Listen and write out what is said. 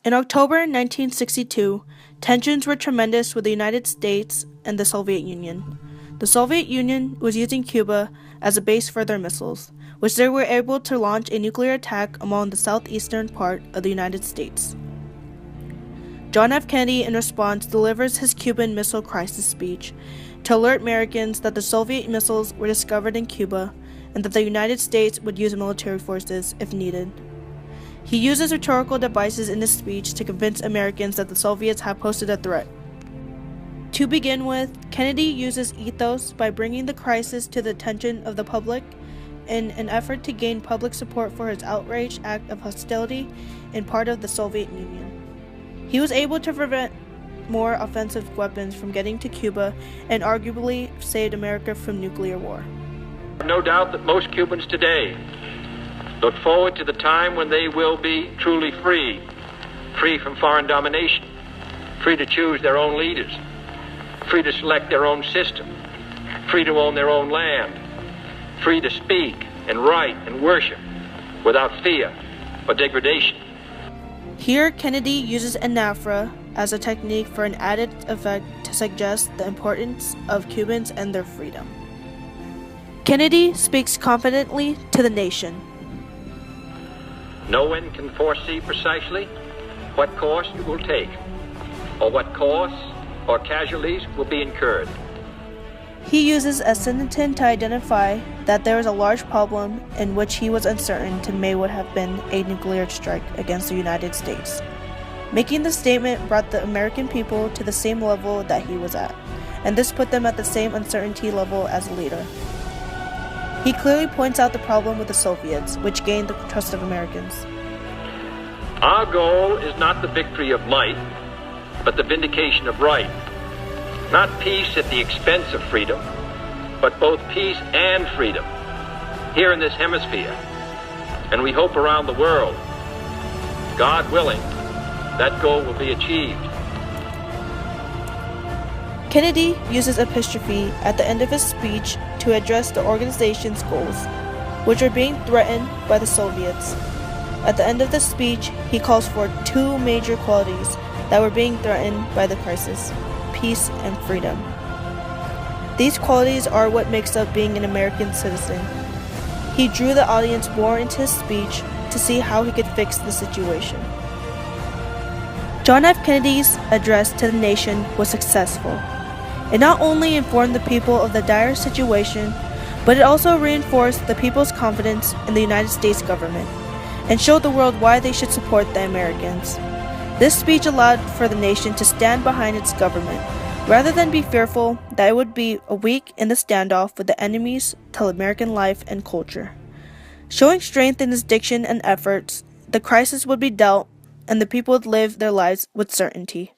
In October 1962, tensions were tremendous with the United States and the Soviet Union. The Soviet Union was using Cuba as a base for their missiles, which they were able to launch a nuclear attack along the southeastern part of the United States. John F. Kennedy, in response, delivers his Cuban Missile Crisis speech to alert Americans that the Soviet missiles were discovered in Cuba and that the United States would use military forces if needed. He uses rhetorical devices in his speech to convince Americans that the Soviets have posed a threat. To begin with, Kennedy uses ethos by bringing the crisis to the attention of the public in an effort to gain public support for his outraged act of hostility in part of the Soviet Union. He was able to prevent more offensive weapons from getting to Cuba and arguably saved America from nuclear war. No doubt that most Cubans today look forward to the time when they will be truly free from foreign domination, free to choose their own leaders, free to select their own system, free to own their own land, free to speak and write and worship without fear or degradation. Here, Kennedy uses anaphora as a technique for an added effect to suggest the importance of Cubans and their freedom. Kennedy speaks confidently to the nation. No one can foresee precisely what course it will take, or what costs or casualties will be incurred. He uses a synonym to identify that there is a large problem in which he was uncertain to may would have been a nuclear strike against the United States. Making the statement brought the American people to the same level that he was at, and this put them at the same uncertainty level as a leader. He clearly points out the problem with the Soviets, which gained the trust of Americans. Our goal is not the victory of might, but the vindication of right. Not peace at the expense of freedom, but both peace and freedom here in this hemisphere, and we hope around the world. God willing, that goal will be achieved. Kennedy uses apostrophe at the end of his speech to address the organization's goals, which are being threatened by the Soviets. At the end of the speech, he calls for two major qualities that were being threatened by the crisis: peace and freedom. These qualities are what makes up being an American citizen. He drew the audience more into his speech to see how he could fix the situation. John F. Kennedy's address to the nation was successful. It not only informed the people of the dire situation, but it also reinforced the people's confidence in the United States government and showed the world why they should support the Americans. This speech allowed for the nation to stand behind its government, rather than be fearful that it would be weak in the standoff with the enemies to American life and culture. Showing strength in his diction and efforts, the crisis would be dealt, and the people would live their lives with certainty.